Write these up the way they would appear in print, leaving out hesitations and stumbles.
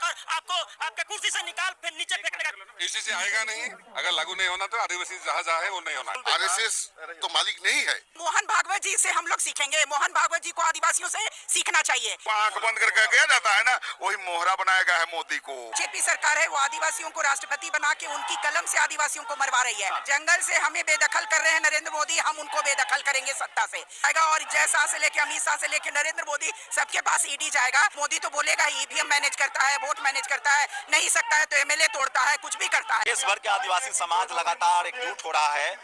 कर आपको आपके कुर्सी से निकाल फिर नीचे फेंकने का। यूसीसी आएगा नहीं, अगर लागू नहीं होना तो आदिवासी जहाँ है वो नहीं होना। आरएसएस तो मालिक नहीं है। मोहन भागवत जी से हम लोग सीखेंगे, मोहन भागवत जी को आदिवासियों से सीखना चाहिए। आंख बंद करके किया जाता है ना, वही मोहरा बनाया गया है मोदी को। बीजेपी सरकार है वो आदिवासियों को राष्ट्रपति बना के उनकी कलम से आदिवासियों को मरवा रही है। जंगल से हमें बेदखल कर रहे हैं नरेंद्र मोदी, हम उनको बेदखल करेंगे सत्ता से आएगा। और जय शाह से लेके अमित शाह से लेके नरेंद्र मोदी सबके पास ईडी जाएगा। मोदी तो बोलेगा ईवीएम मैनेज करता है, वोट मैनेज करता है, नहीं सकता है तो एमएलए तोड़ता है, कुछ भी करता है। देश भर के आदिवासी समाज लगातार एकजुट हो रहा है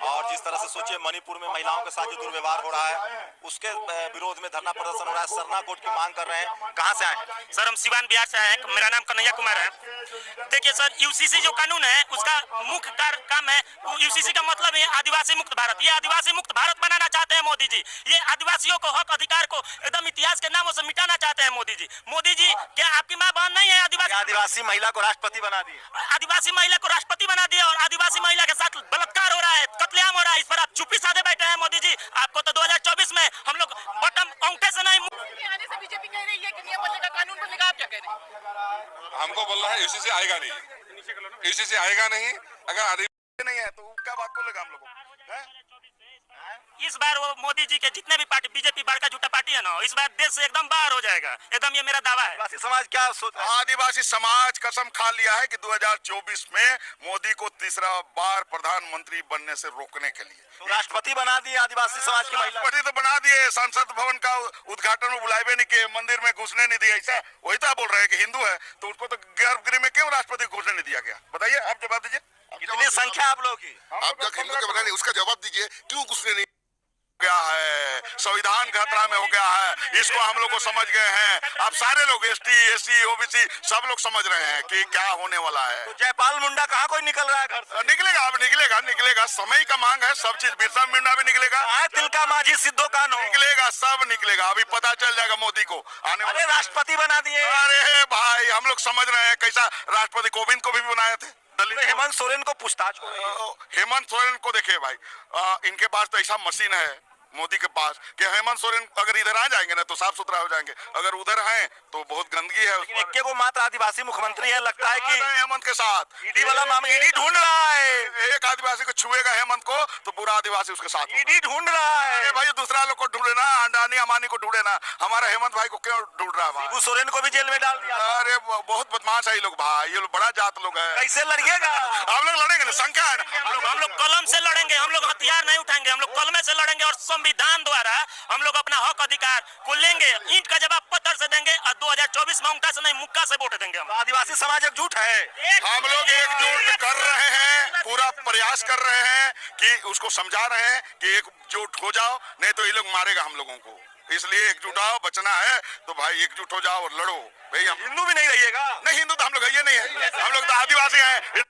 और जिस तरह से सोचिए मणिपुर में महिलाओं के साथ जो दुर्व्यवहार हो रहा है उसके विरोध में धरना प्रदर्शन हो रहा है। सरना कोर्ट की मांग कर रहे हैं। कहां से आए? सर हम सिवान बिहार से आए हैं, मेरा नाम कन्हैया कुमार है। देखिए सर, यूसीसी जो कानून है उसका मुख्य काम है, यूसीसी का मतलब है आदिवासी मुक्त भारत। ये आदिवासी मुक्त भारत बनाना चाहते हैं मोदी जी। ये आदिवासियों को हक अधिकार को एकदम इतिहास के नामों से मिटाना चाहते हैं मोदी जी। मोदी जी क्या आपकी माँ बहन नहीं है आदिवासी महिला को राष्ट्रपति बना दिए? आदिवासी महिला को राष्ट्रपति बना दिया और आदिवासी महिला के साथ बलात्कार हो रहा है, कत्लेआम हो रहा है। इस पर आप चुप्पी साधे बैठे हैं मोदी जी। आपको तो 2024 में हम लोग बटन अंगूठे से नहीं आने से बीजेपी कह रही है कि नियम बदलेगा, कानून बदलेगा, आप क्या कह रहे हैं? हमको बोल रहा है यूसीसी आएगा नहीं, यूसीसी आएगा नहीं, अगर आदिवासी नहीं है तो क्या बात बोलेगा हम लोगों को? इस बार वो मोदी जी के जितने भी पार्टी, बीजेपी बड़का झूठा पार्टी है ना, इस बार देश से एकदम बाहर हो जाएगा, एकदम, ये मेरा दावा है। आदिवासी समाज क्या सोच रहा है? आदिवासी समाज कसम खा लिया है कि 2024 में मोदी को तीसरा बार प्रधानमंत्री बनने से रोकने के लिए तो राष्ट्रपति बना दिए आदिवासी समाज की महिला। राष्ट्रपति तो बना दिए, संसद भवन का उद्घाटन में बुलाए नहीं किए, मंदिर में घुसने नहीं दिया। ऐसा वही तो आप बोल रहे हैं कि हिंदू है तो उसको तो गर्भगृह में क्यों राष्ट्रपति को घुसने नहीं दिया गया? बताइए, आप जवाब दीजिए। कितनी संख्या आप लोगों की? आप जब हिंदू के बनाने उसका जवाब दीजिए, क्यों घुसने नहीं गया है? संविधान खतरा में हो गया है, इसको हम लोग को समझ गए हैं। अब सारे लोग एसटी, एससी, ओबीसी सब लोग समझ रहे हैं कि क्या होने वाला है। तो जयपाल मुंडा कहाँ कोई निकल रहा है घर से? निकलेगा, अब निकलेगा, समय का मांग है, सब चीज। बिरसा मुंडा भी निकलेगा, तिलका माझी सिद्धो कान्हो निकलेगा, सब निकलेगा। अभी पता चल जाएगा मोदी को आने वाले। राष्ट्रपति बना दिए। अरे भाई, हम लोग समझ रहे हैं कैसा राष्ट्रपति कोविंद को भी बनाए थे। हेमंत सोरेन को पूछताछ हो रही है। हेमंत सोरेन को देखिए भाई, इनके पास तो ऐसा मशीन है मोदी के पास कि हेमंत सोरेन अगर इधर आ जाएंगे ना तो साफ सुथरा हो जाएंगे, अगर उधर हैं तो बहुत गंदगी है। लेकिन को मात्र आदिवासी मुख्यमंत्री है, लगता है कि हेमंत के साथ ईडी वाला मामला ईडी ढूंढ रहा है। एक आदिवासी को छुएगा हेमंत को तो पूरा आदिवासी उसके साथ। ईडी ढूंढ रहा है। अरे भाई, दूसरा लोग को ढूंढे ना, अंडानी अमानी को ढूंढे ना, हमारा हेमंत भाई को क्यों ढूंढ रहा है? शिबू सोरेन को भी जेल में डाल दिया। अरे बहुत बदमाश है ये लोग भाई, ये लोग बड़ा जात लोग है। कैसे लड़िएगा? हम लोग लड़ेंगे ना, संख्या है ना। हम लोग कलम से लड़ेंगे, हम लोग हथियार नहीं उठाएंगे, हम लोग कलमे से लड़ेंगे और संविधान द्वारा हम लोग अपना हक अधिकार को लेंगे। ईंट का जवाब पत्थर से देंगे और 2024 में अंगूठा से नहीं मुक्का से वोट देंगे। हम आदिवासी समाज एकजुट है, हम लोग एकजुट कर रहे हैं, पूरा प्रयास कर रहे हैं कि उसको समझा रहे हैं कि एकजुट हो जाओ, नहीं तो ये लोग मारेगा हम लोगों को। इसलिए एकजुट आओ, बचना है तो भाई एकजुट हो जाओ और लड़ो भाई। हम हिंदू भी नहीं रहिएगा? नहीं, हिंदू तो हम लोग ये नहीं है, हम लोग तो आदिवासी हैं।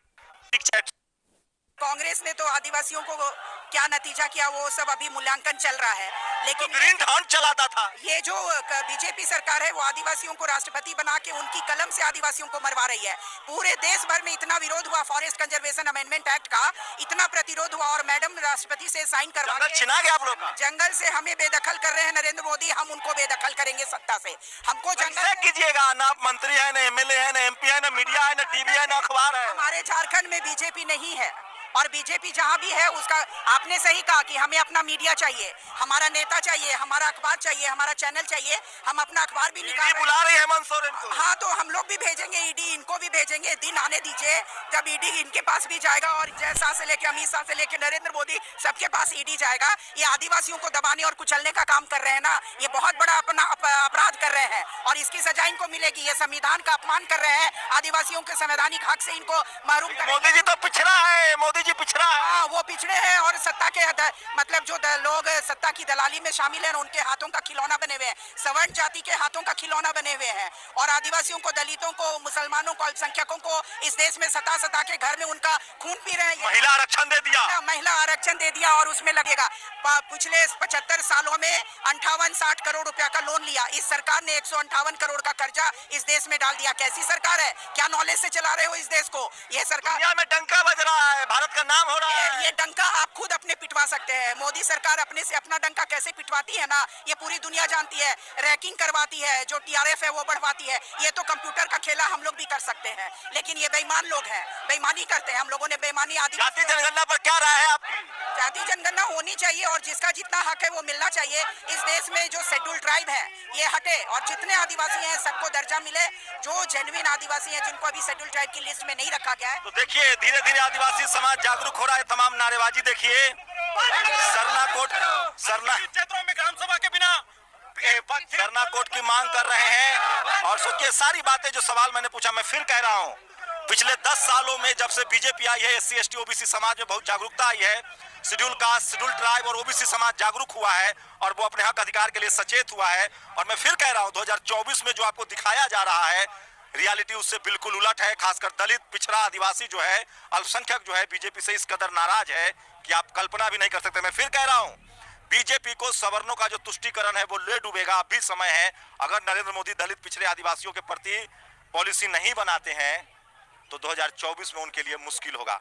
कांग्रेस ने तो आदिवासियों को क्या नतीजा किया वो सब अभी मूल्यांकन चल रहा है, लेकिन ग्रीन हंट चलाता था। ये जो बीजेपी सरकार है वो आदिवासियों को राष्ट्रपति बना के उनकी कलम से आदिवासियों को मरवा रही है। पूरे देश भर में इतना विरोध हुआ फॉरेस्ट कंजर्वेशन अमेंडमेंट एक्ट का, इतना प्रतिरोध हुआ और मैडम राष्ट्रपति से साइन करवा के छिना गया आप लोग का। जंगल से हमें बेदखल कर रहे हैं नरेंद्र मोदी, हम उनको बेदखल करेंगे सत्ता से। हमको जंगल कीजिएगा ना, आप मंत्री है, ना एमएलए है, ना एमपी है, ना मीडिया है, ना टीवी है, ना अखबार है। हमारे झारखंड में बीजेपी नहीं है और बीजेपी जहां भी है उसका, आपने सही कहा कि हमें अपना मीडिया चाहिए, हमारा नेता चाहिए, हमारा अखबार चाहिए, हमारा चैनल चाहिए। हम अपना अखबार भी निकाल बुला रहे हैं हेमंत सोरेन को। हाँ, तो हम लोग भी भेजेंगे ईडी, इनको भी भेजेंगे। दिन आने दीजिए जब ईडी इनके पास भी जाएगा और जय शाह से लेके अमित शाह से लेके नरेंद्र मोदी सबके पास ईडी जाएगा। ये आदिवासियों को दबाने और कुचलने का काम कर रहे हैं ना, ये बहुत बड़ा अपना अपराध कर रहे हैं और इसकी सजा इनको मिलेगी। ये संविधान का अपमान कर रहे हैं, आदिवासियों के संवैधानिक हक से इनको महरूम कर। मोदी जी तो पिछड़ा है, मोदी जी पिछड़ा है। हाँ, वो पिछड़े हैं और सत्ता के मतलब जो लोग सत्ता की दलाली में शामिल हैं उनके हाथों का खिलौना बने हुए हैं, सवर्ण जाति के हाथों का खिलौना बने हुए हैं और आदिवासियों को, दलितों को, मुसलमानों को, अल्पसंख्यकों को इस देश में सता के घर में उनका खून पी रहे हैं। महिला आरक्षण दे दिया, महिला आरक्षण दे दिया और उसमें लगेगा। पिछले 75 सालों में 58-60 करोड़ रुपया का लोन लिया, इस सरकार ने 158 करोड़ का कर्जा इस देश में डाल दिया। कैसी सरकार है? क्या नॉलेज से चला रहे हो इस देश को? ये सरकार दुनिया में डंका बज रहा है, भारत का नाम हो रहा है। ये डंका आप खुद अपने पिटवा सकते हैं। मोदी सरकार अपने से अपना डंका कैसे पिटवाती है ना, ये पूरी दुनिया जानती है। रैंकिंग करवाती है, जो टीआरएफ है वो बढ़वाती है। ये तो कंप्यूटर का खेला हम लोग भी कर सकते हैं, लेकिन ये बेईमान लोग हैं, बेईमानी करते हैं। हम लोगों ने बेईमानी जाति जनगणना पर क्या राय है आपकी? जाति जनगणना होनी चाहिए और जिसका जितना हक है वो मिलना चाहिए। इस देश में जो शेड्यूल ट्राइब है ये हटे और जितने आदिवासी हैं सबको दर्जा मिले। जो जेन्युइन आदिवासी हैं जिनको अभी शेड्यूल ट्राइब की लिस्ट में नहीं रखा गया है। तो देखिए धीरे धीरे आदिवासी समाज जागरूक हो रहा है। तमाम नारेबाजी देखिए, सरना क्षेत्रों में ग्राम सभा के बिना सरना कोर्ट की मांग कर रहे हैं। और सोचिए सारी बातें जो सवाल मैंने पूछा, मैं फिर कह रहा हूँ, पिछले 10 सालों में जब से बीजेपी आई है, SC ST OBC समाज में बहुत जागरूकता आई है। शेड्यूल कास्ट, शेड्यूल ट्राइब और OBC समाज जागरूक हुआ है और वो अपने हक अधिकार के लिए सचेत हुआ है। और मैं फिर कह रहा हूँ 2024 में जो आपको दिखाया जा रहा है रियलिटी उससे बिल्कुल उलट है। खासकर दलित, पिछड़ा, आदिवासी जो है, अल्पसंख्यक जो है बीजेपी से इस कदर नाराज है कि आप कल्पना भी नहीं कर सकते। मैं फिर कह रहा हूँ बीजेपी को सवर्णों का जो तुष्टीकरण है वो ले डूबेगा। अभी समय है, अगर नरेंद्र मोदी दलित, पिछड़े, आदिवासियों के प्रति पॉलिसी नहीं बनाते हैं तो 2024 में उनके लिए मुश्किल होगा।